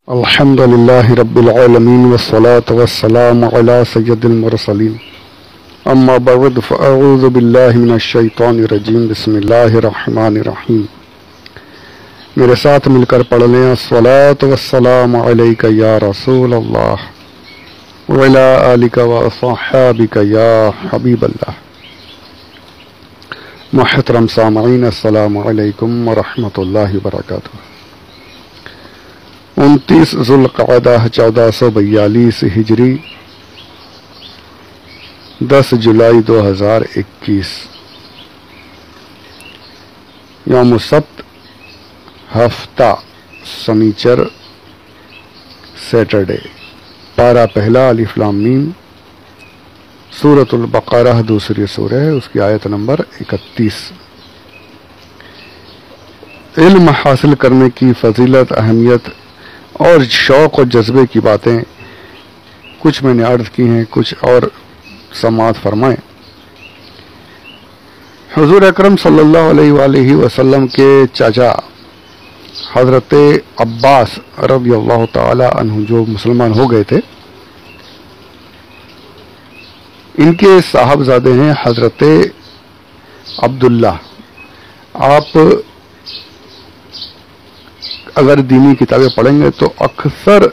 الحمدللہ رب العالمین والصلاة والسلام علی سید المرسلین اما بعد فاعوذ باللہ من الشیطان الرجیم بسم اللہ الرحمن الرحیم۔ میرے ساتھ مل کر پڑھ لیں الصلاة والسلام علیک یا رسول اللہ وعلی آلک وصحابک یا حبیب اللہ۔ محترم سامعین، السلام علیکم ورحمۃ اللہ وبرکاتہ۔ 29 ذوالقعدہ 1442 ہجری، 10 جولائی 2021، یوم السبت، ہفتہ سنیچر، سیٹرڈے۔ پارہ پہلا الف لام میم، سورۃ البقرہ دوسری سورہ ہے، اس کی آیت نمبر 31۔ علم حاصل کرنے کی فضیلت، اہمیت اور شوق و جذبے کی باتیں کچھ میں نے عرض کی ہیں، کچھ اور سماعت فرمائیں۔ حضور اکرم صلی اللہ علیہ وآلہ وسلم کے چاچا حضرت عباس رضی اللہ تعالی عنہ جو مسلمان ہو گئے تھے، ان کے صاحبزادے ہیں حضرت عبداللہ۔ آپ اگر دینی کتابیں پڑھیں گے تو اکثر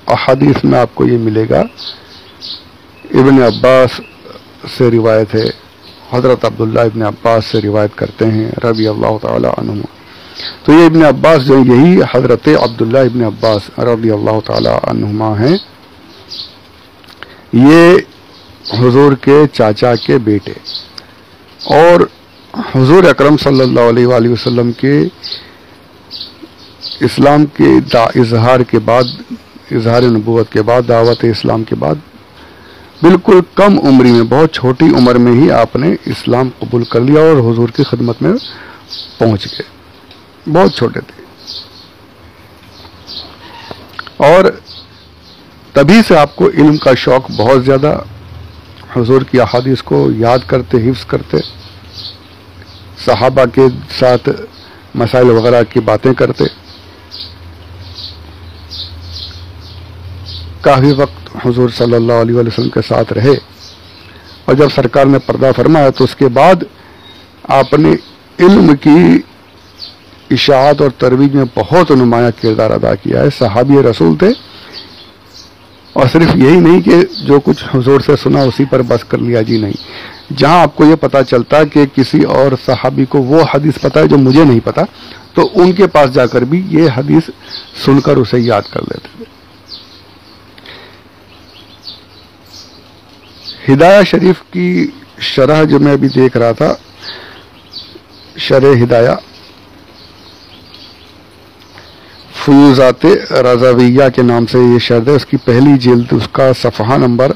احادیث میں آپ کو یہ ملے گا، ابن عباس سے روایت ہے، حضرت عبداللہ ابن عباس سے روایت کرتے ہیں رضی اللہ تعالی عنہ۔ تو یہ ابن عباس جو یہی حضرت عبداللہ ابن عباس رضی اللہ تعالی عنہما ہیں، یہ حضور کے چاچا کے بیٹے، اور حضور اکرم صلی اللہ علیہ وآلہ وسلم کے اسلام کے اظہار کے بعد، اظہار نبوت کے بعد، دعوت اسلام کے بعد بالکل کم عمری میں، بہت چھوٹی عمر میں ہی آپ نے اسلام قبول کر لیا اور حضور کی خدمت میں پہنچ گئے، بہت چھوٹے تھے۔ اور تبھی سے آپ کو علم کا شوق بہت زیادہ، حضور کی احادیث کو یاد کرتے، حفظ کرتے، صحابہ کے ساتھ مسائل وغیرہ کی باتیں کرتے۔ کافی وقت حضور صلی اللہ علیہ وسلم کے ساتھ رہے، اور جب سرکار نے پردہ فرمایا تو اس کے بعد آپ نے علم کی اشاعت اور ترویج میں بہت نمایاں کردار ادا کیا ہے۔ صحابی رسول تھے، اور صرف یہی نہیں کہ جو کچھ حضور سے سنا اسی پر بس کر لیا، جی نہیں، جہاں آپ کو یہ پتا چلتا کہ کسی اور صحابی کو وہ حدیث پتا ہے جو مجھے نہیں پتا، تو ان کے پاس جا کر بھی یہ حدیث سن کر اسے یاد کر لیتے تھے۔ ہدایہ شریف کی شرح جو میں ابھی دیکھ رہا تھا، شرح ہدایہ فیوزات رضویہ کے نام سے یہ شرح ہے، اس کی پہلی جلد، اس کا صفحہ نمبر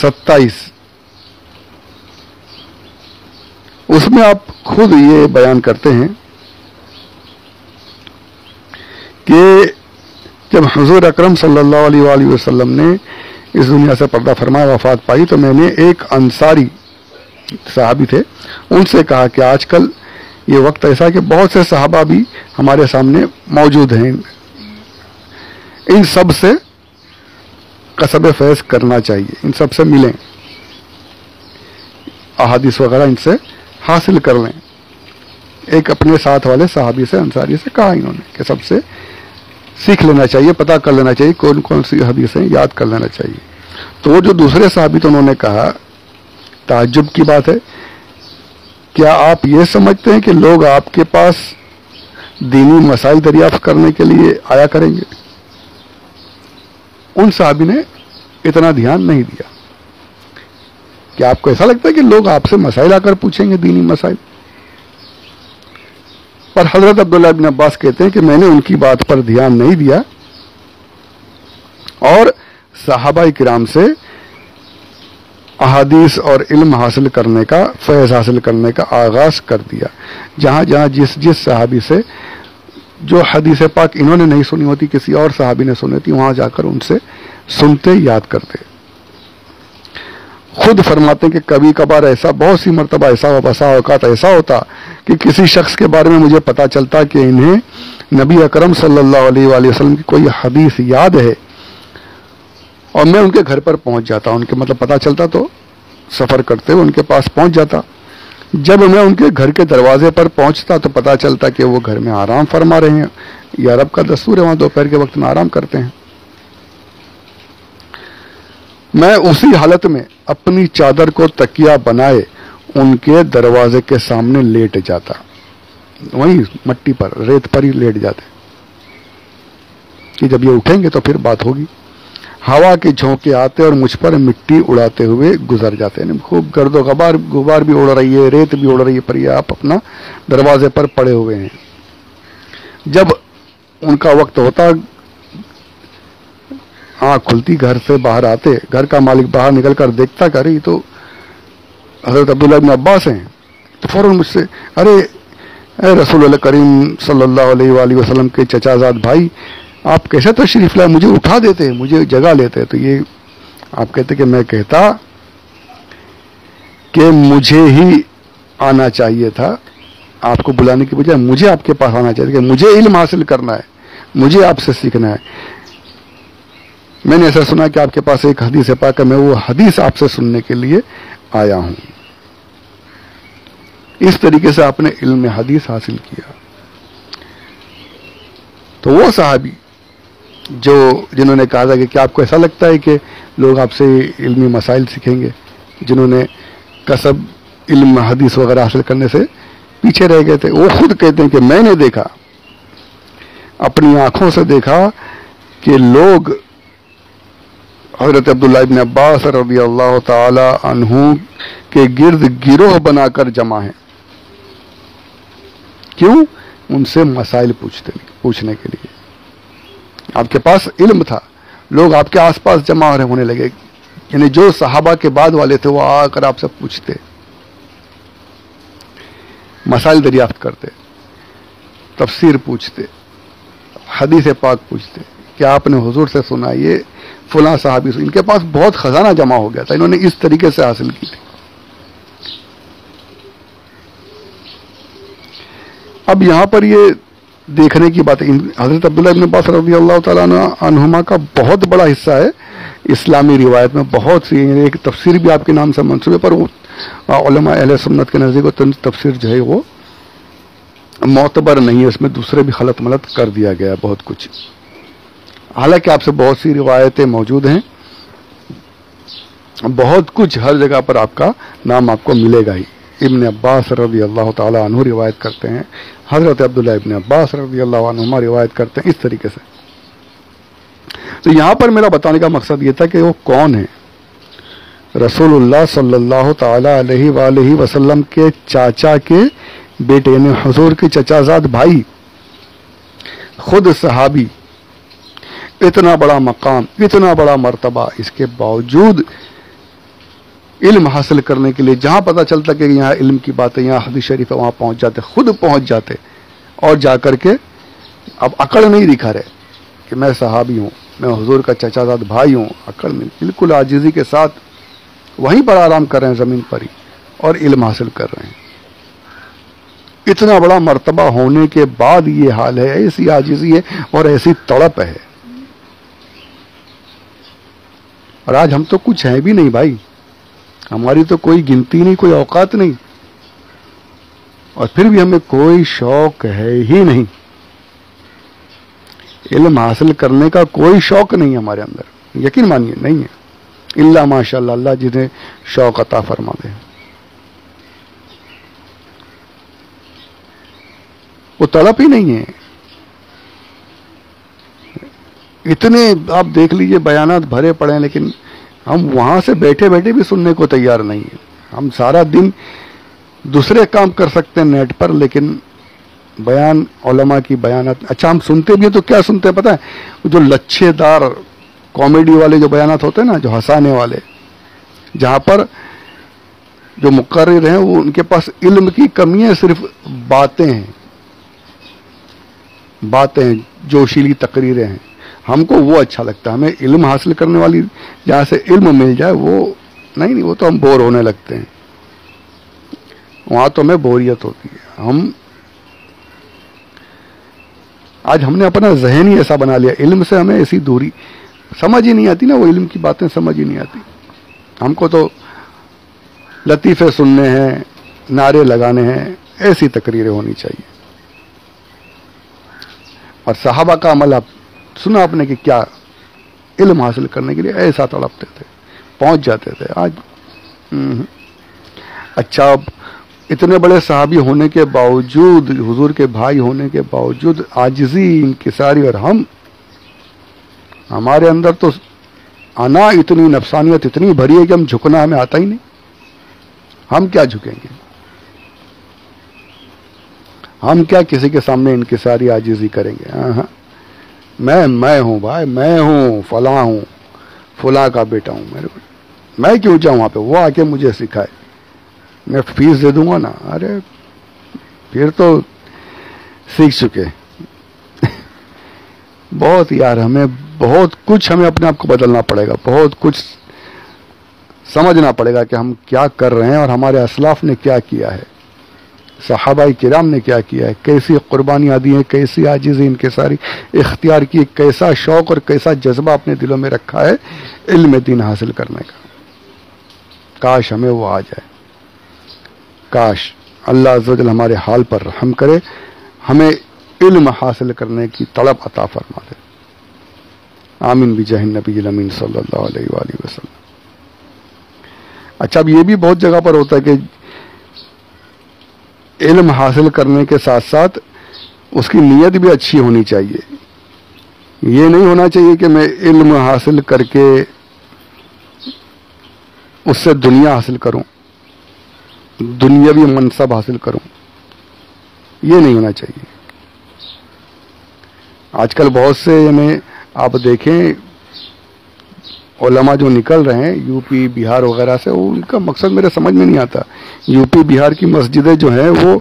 27، اس میں آپ خود یہ بیان کرتے ہیں کہ جب حضور اکرم صلی اللہ علیہ وآلہ وسلم نے اس دنیا سے پردہ فرمایا، وفات پائی، تو میں نے ایک انصاری صحابی تھے، ان سے کہا کہ آج کل یہ وقت ایسا کہ بہت سے صحابہ بھی ہمارے سامنے موجود ہیں، ان سب سے قصب فیض کرنا چاہیے، ان سب سے ملیں، احادیث وغیرہ ان سے حاصل کر لیں۔ ایک اپنے ساتھ والے صحابی سے، انصاری سے کہا انہوں نے کہ سب سے سیکھ لینا چاہیے، پتہ کر لینا چاہیے کون کون سی حدیثیں، یاد کر لینا چاہیے۔ تو وہ جو دوسرے صحابی تو انہوں نے کہا، تعجب کی بات ہے، کیا آپ یہ سمجھتے ہیں کہ لوگ آپ کے پاس دینی مسائل دریافت کرنے کے لیے آیا کریں گے؟ ان صحابی نے اتنا دھیان نہیں دیا۔ کیا آپ کو ایسا لگتا ہے کہ لوگ آپ سے مسائل آ کر پوچھیں گے، دینی مسائل؟ پر حضرت عبداللہ ابن عباس کہتے ہیں کہ میں نے ان کی بات پر دھیان نہیں دیا، اور صحابہ کرام سے احادیث اور علم حاصل کرنے کا، فیض حاصل کرنے کا آغاز کر دیا۔ جہاں جہاں جس صحابی سے جو حدیث پاک انہوں نے نہیں سنی ہوتی، کسی اور صحابی نے سنی ہوتی، وہاں جا کر ان سے سنتے، یاد کرتے۔ خود فرماتے ہیں کہ کبھی کبھار ایسا، بہت سی مرتبہ ایسا، بسا اوقات ایسا ہوتا کہ کسی شخص کے بارے میں مجھے پتا چلتا کہ انہیں نبی اکرم صلی اللہ علیہ وآلہ وسلم کی کوئی حدیث یاد ہے اور میں ان کے گھر پر پہنچ جاتا، ان کے مطلب پتہ چلتا تو سفر کرتے ہوئے ان کے پاس پہنچ جاتا. جب میں ان کے گھر کے دروازے پر پہنچتا تو پتہ چلتا کہ وہ گھر میں آرام فرما رہے ہیں. یہ عرب کا دستور ہے، وہاں دوپہر کے وقت میں آرام کرتے ہیں. میں اسی حالت میں اپنی چادر کو تکیہ بنائے ان کے دروازے کے سامنے لیٹ جاتا، وہیں مٹی پر ریت پر ہی لیٹ جاتے کہ جب یہ اٹھیں گے تو پھر بات ہوگی. ہوا کے جھونکے آتے اور مجھ پر مٹی اڑاتے ہوئے گزر جاتے ہیں. خوب گرد و غبار بھی اڑ رہی ہے، ریت بھی اڑ رہی ہے، پر یہ آپ اپنا دروازے پر پڑے ہوئے ہیں. جب ان کا وقت ہوتا آنکھ کھلتی، گھر سے باہر آتے، گھر کا مالک باہر نکل کر دیکھتا کہ ارے تو حضرت عبداللہ ابن عباس ہیں، تو فوراً مجھ سے ارے اے رسول اللہ کریم صلی اللہ علیہ وآلہ وسلم کے چچا زاد بھائی، آپ کیسے تشریف لائے، مجھے اٹھا دیتے، مجھے جگہ لیتے. تو یہ آپ کہتے کہ میں کہتا کہ مجھے ہی آنا چاہیے تھا، آپ کو بلانے کی بجائے مجھے آپ کے پاس آنا چاہیے کہ مجھے علم حاصل کرنا ہے، مجھے آپ سے سیکھنا ہے. میں نے ایسا سنا کہ آپ کے پاس ایک حدیث پاک ہے، میں وہ حدیث آپ سے سننے کے لیے آیا ہوں. اس طریقے سے آپ نے علم حدیث حاصل کیا. تو وہ صحابی جنہوں نے کہا تھا کہ کیا آپ کو ایسا لگتا ہے کہ لوگ آپ سے علمی مسائل سیکھیں گے، جنہوں نے کسب علم حدیث وغیرہ حاصل کرنے سے پیچھے رہ گئے تھے، وہ خود کہتے ہیں کہ میں نے دیکھا، اپنی آنکھوں سے دیکھا کہ لوگ حضرت عبداللہ ابن عباس رضی اللہ تعالی عنہ کے گرد گروہ بنا کر جمع ہیں. کیوں؟ ان سے مسائل پوچھنے کے لیے. آپ کے پاس علم تھا، لوگ آپ کے آس پاس جمع ہونے لگے، یعنی جو صحابہ کے بعد والے تھے وہ آ کر آپ سے پوچھتے، مسائل دریافت کرتے، تفسیر پوچھتے، حدیث پاک پوچھتے کہ آپ نے حضور سے سنا یہ فلاں صحابی سے. ان کے پاس بہت خزانہ جمع ہو گیا تھا، انہوں نے اس طریقے سے حاصل کی تھی. اب یہاں پر یہ دیکھنے کی بات ہے، حضرت عبداللہ ابن عباس رضی اللہ تعالیٰ عنہما کا بہت بڑا حصہ ہے اسلامی روایت میں. بہت سی ایک تفسیر بھی آپ کے نام سے منسوب ہے، پر وہ علماء اہل سنت کے نزدیک تفسیر جو ہے وہ معتبر نہیں ہے، اس میں دوسرے بھی خلط ملط کر دیا گیا بہت کچھ. حالانکہ آپ سے بہت سی روایتیں موجود ہیں، بہت کچھ ہر جگہ پر آپ کا نام آپ کو ملے گا ہی. ابن عباس رضی اللہ تعالی عنہ روایت کرتے ہیں، حضرت عبداللہ ابن عباس رضی اللہ عنہما روایت کرتے ہیں، اس طریقے سے. تو یہاں پر میرا بتانے کا مقصد یہ تھا کہ وہ کون ہیں؟ رسول اللہ صلی اللہ تعالی علیہ وآلہ وسلم کے چاچا کے بیٹے، یعنی حضور کے چچا زاد بھائی، خود صحابی، اتنا بڑا مقام، اتنا بڑا مرتبہ، اس کے باوجود علم حاصل کرنے کے لیے جہاں پتہ چلتا کہ یہاں علم کی بات ہے، یہاں حدیث شریف ہے، وہاں پہنچ جاتے، خود پہنچ جاتے، اور جا کر کے اب عقل نہیں دکھا رہے کہ میں صحابی ہوں، میں حضور کا چچا زاد بھائی ہوں. عقل نہیں، بالکل عاجزی کے ساتھ وہیں پر آرام کر رہے ہیں، زمین پر ہی، اور علم حاصل کر رہے ہیں. اتنا بڑا مرتبہ ہونے کے بعد یہ حال ہے، ایسی عاجزی ہے اور ایسی تڑپ ہے. اور آج ہم تو کچھ ہیں بھی نہیں بھائی، ہماری تو کوئی گنتی نہیں، کوئی اوقات نہیں، اور پھر بھی ہمیں کوئی شوق ہے ہی نہیں. علم حاصل کرنے کا کوئی شوق نہیں ہمارے اندر، یقین مانیے نہیں ہے، الا ماشاء اللہ، اللہ جنہیں شوق عطا فرما دے. وہ طلب ہی نہیں ہے. اتنے آپ دیکھ لیجئے بیانات بھرے پڑے ہیں، لیکن ہم وہاں سے بیٹھے بیٹھے بھی سننے کو تیار نہیں ہیں. ہم سارا دن دوسرے کام کر سکتے ہیں نیٹ پر، لیکن بیان علماء کی بیانات، اچھا ہم سنتے بھی ہیں تو کیا سنتے ہیں پتہ ہے؟ جو لچھے دار کامیڈی والے جو بیانات ہوتے ہیں نا، جو ہنسانے والے، جہاں پر جو مقرر ہیں وہ ان کے پاس علم کی کمی ہے، صرف باتیں ہیں، جوشیلی تقریریں ہیں. ہم کو وہ اچھا لگتا ہے. ہمیں علم حاصل کرنے والی جہاں سے علم مل جائے وہ نہیں، وہ تو ہم بور ہونے لگتے ہیں، وہاں تو ہمیں بوریت ہوتی ہے. ہم آج ہم نے اپنا ذہن ہی ایسا بنا لیا، علم سے ہمیں ایسی دوری، سمجھ ہی نہیں آتی نا، وہ علم کی باتیں سمجھ ہی نہیں آتی ہم کو، تو لطیفے سننے ہیں، نعرے لگانے ہیں، ایسی تقریریں ہونی چاہیے۔ اور صحابہ کا عمل آپ سنا آپ نے کہ کیا علم حاصل کرنے کے لیے ایسا تڑپتے تھے، پہنچ جاتے تھے۔ آج اچھا، اب اتنے بڑے صحابی ہونے کے باوجود، حضور کے بھائی ہونے کے باوجود عاجزی، انکساری، اور ہمارے اندر تو انا اتنی، نفسانیت اتنی بھری ہے کہ ہم جھکنا ہمیں آتا ہی نہیں۔ ہم کیا جھکیں گے؟ ہم کیا کسی کے سامنے انکساری عاجزی کریں گے؟ ہاں میں ہوں بھائی، میں ہوں فلاں، ہوں فلاں کا بیٹا ہوں، میں کیوں جاؤں وہاں پہ؟ وہ آ کے مجھے سکھائے، میں فیس دے دوں گا نا۔ ارے پھر تو سیکھ چکے بہت یار، ہمیں بہت کچھ، ہمیں اپنے آپ کو بدلنا پڑے گا، بہت کچھ سمجھنا پڑے گا کہ ہم کیا کر رہے ہیں اور ہمارے اسلاف نے کیا کیا ہے، صحابہ کرام نے کیا کیا ہے، کیسی قربانیاں دی ہیں، کیسی عاجزی انکساری اختیار کی، کیسا شوق اور کیسا جذبہ اپنے دلوں میں رکھا ہے علم دین حاصل کرنے کا۔ کاش ہمیں وہ آ جائے، کاش اللہ عز و جل ہمارے حال پر رحم کرے، ہمیں علم حاصل کرنے کی طلب عطا فرما دے۔ آمین بجاہ النبی الامین صلی اللہ علیہ وآلہ وسلم۔ اچھا، اب یہ بھی بہت جگہ پر ہوتا ہے کہ علم حاصل کرنے کے ساتھ ساتھ اس کی نیت بھی اچھی ہونی چاہیے۔ یہ نہیں ہونا چاہیے کہ میں علم حاصل کر کے اس سے دنیا حاصل کروں، دنیاوی منصب حاصل کروں، یہ نہیں ہونا چاہیے۔ آج کل بہت سے آپ دیکھیں علماء جو نکل رہے ہیں یو پی بہار وغیرہ سے، ان کا مقصد میرے سمجھ میں نہیں آتا۔ یو پی بہار کی مسجدیں جو ہیں وہ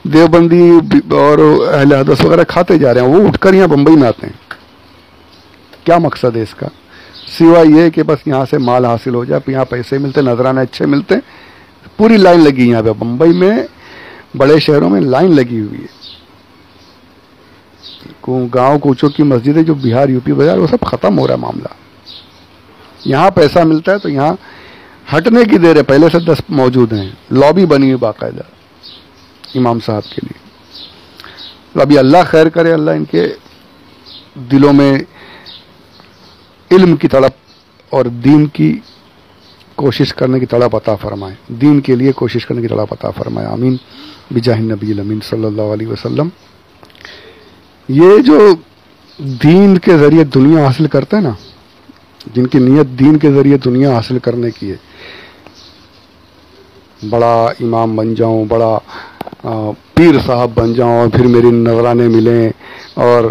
دیوبندی اور اہل حدیث وغیرہ کھاتے جا رہے ہیں، وہ اٹھ کر یہاں بمبئی میں آتے ہیں۔ کیا مقصد ہے اس کا؟ سوائے یہ کہ بس یہاں سے مال حاصل ہو جائے، یہاں پیسے ملتے، نذرانے اچھے ملتے، پوری لائن لگی یہاں پہ بمبئی میں، بڑے شہروں میں لائن لگی ہوئی ہے۔ گاؤں کوچوں کی مسجدیں جو بہار یو پی بازار، وہ سب ختم ہو رہا ہے معاملہ۔ یہاں پیسہ ملتا ہے تو یہاں ہٹنے کی دیر ہے، پہلے سے 10 موجود ہیں، لابی بنی ہوئی باقاعدہ امام صاحب کے لیے۔ تو ابھی اللہ خیر کرے، اللہ ان کے دلوں میں علم کی تڑپ اور دین کی کوشش کرنے کی تڑپ عطا فرمائے، دین کے لیے کوشش کرنے کی تڑپ عطا فرمائے۔ آمین بجاہ النبی الامین صلی اللہ علیہ وسلم۔ یہ جو دین کے ذریعے دنیا حاصل کرتے ہیں نا، جن کی نیت دین کے ذریعے دنیا حاصل کرنے کی ہے، بڑا امام بن جاؤں، بڑا پیر صاحب بن جاؤں، اور پھر میری نذرانے ملیں اور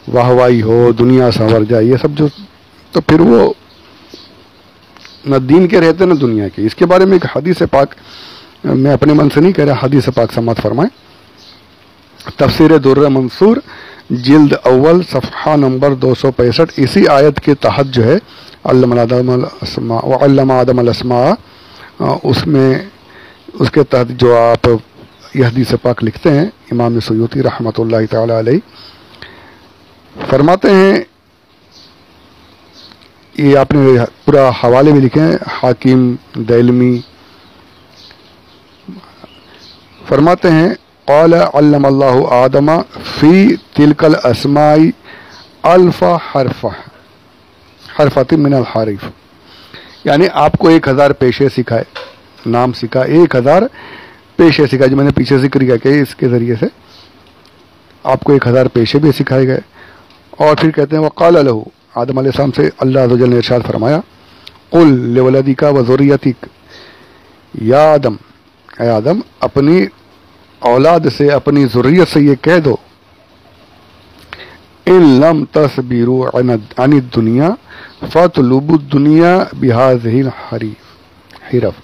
واہ واہی ہو، دنیا سنور جائے، یہ سب جو، تو پھر وہ نہ دین کے رہتے نہ دنیا کے۔ اس کے بارے میں ایک حدیث پاک، میں اپنے من سے نہیں کہہ رہا، حدیث پاک سماعت فرمائیں۔ تفسیر در منصور جلد اول صفحہ نمبر 265، اسی آیت کے تحت جو ہے علم آدم الاسماء وعلم آدم الاسماء، اس میں اس کے تحت جو آپ یہ حدیث پاک لکھتے ہیں، امام سیوطی رحمۃ اللہ تعالی علیہ فرماتے ہیں، یہ آپ نے پورا حوالے بھی لکھے ہیں، حاکم دیلمی فرماتے ہیں، قال علم اللہ آدم فی تلک الاسماء الف حرفۃ من الحروف، یعنی آپ کو 1000 پیشے سکھائے، نام سکھا، 1000 پیشے سکھائے، جو میں نے پیچھے ذکر کیا کہ اس کے ذریعے سے آپ کو 1000 پیشے بھی سکھائے گئے۔ اور پھر کہتے ہیں وقال لہ، آدم علیہ السلام سے اللہ عز و جل نے ارشاد فرمایا، قل لولدک وذریتک، یا آدم، اے آدم، اپنی اولاد سے، اپنی ذریت سے یہ کہہ دو، ان لم تصبروا عن الدنیا فاطلبوا الدنیا بهذه الحرف،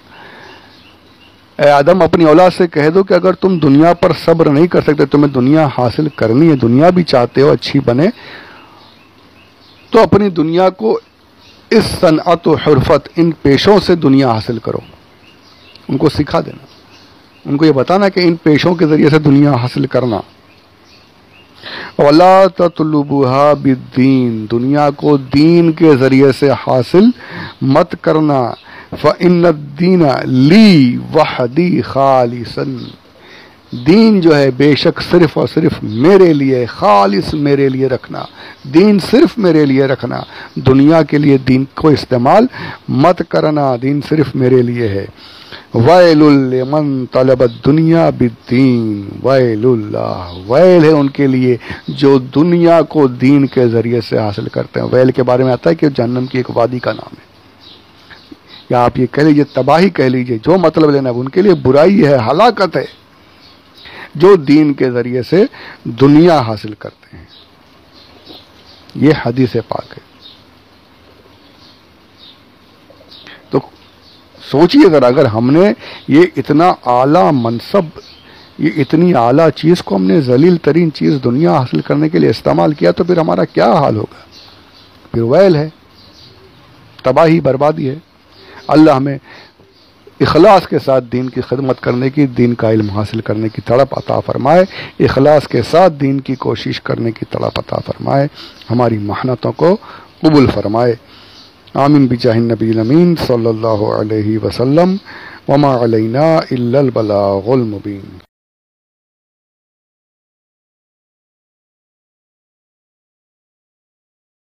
اے آدم اپنی اولاد سے کہہ دو کہ اگر تم دنیا پر صبر نہیں کر سکتے، تمہیں دنیا حاصل کرنی ہے، دنیا بھی چاہتے ہو اچھی بنے، تو اپنی دنیا کو اس صنعت و حرفت، ان پیشوں سے دنیا حاصل کرو، ان کو سکھا دینا، ان کو یہ بتانا کہ ان پیشوں کے ذریعے سے دنیا حاصل کرنا۔ وَلَا تَطْلُبُهَا بِالدِّينِ، دنیا کو دین کے ذریعے سے حاصل مت کرنا. فَإِنَّ الدِّينَ لِي وَحْدِي خَالِصًا، دین جو ہے بے شک صرف اور صرف میرے لیے، خالص میرے لیے رکھنا، دین صرف میرے لیے رکھنا، دنیا کے لیے دین کو استعمال مت کرنا، دین صرف میرے لیے ہے. وَيْلٌ لِّمَن طَلَبَ الدُّنْيَا بِالدِّينِ، وَيْلٌ اللہ، ویل ہے ان کے لیے جو دنیا کو دین کے ذریعے سے حاصل کرتے ہیں. ویل کے بارے میں آتا ہے کہ جہنم کی ایک وادی کا نام ہے، یا آپ یہ کہہ لیجیے تباہی کہہ لیجیے، جو مطلب لینا ہے، ان کے لیے برائی ہے، ہلاکت ہے جو دین کے ذریعے سے دنیا حاصل کرتے ہیں. یہ حدیث پاک ہے. تو سوچیے اگر ہم نے یہ اتنا اعلیٰ منصب، یہ اتنی اعلیٰ چیز کو ہم نے ذلیل ترین چیز دنیا حاصل کرنے کے لیے استعمال کیا، تو پھر ہمارا کیا حال ہوگا؟ پھر ویل ہے، تباہی، بربادی ہے. اللہ ہمیں اخلاص کے ساتھ دین کی خدمت کرنے کی، دین کا علم حاصل کرنے کی تڑپ عطا فرمائے، اخلاص کے ساتھ دین کی کوشش کرنے کی تڑپ عطا فرمائے، ہماری محنتوں کو قبول فرمائے. آمین بجاہ النبی الامین صلی اللہ علیہ وسلم. وما علینا الا البلاغ المبین.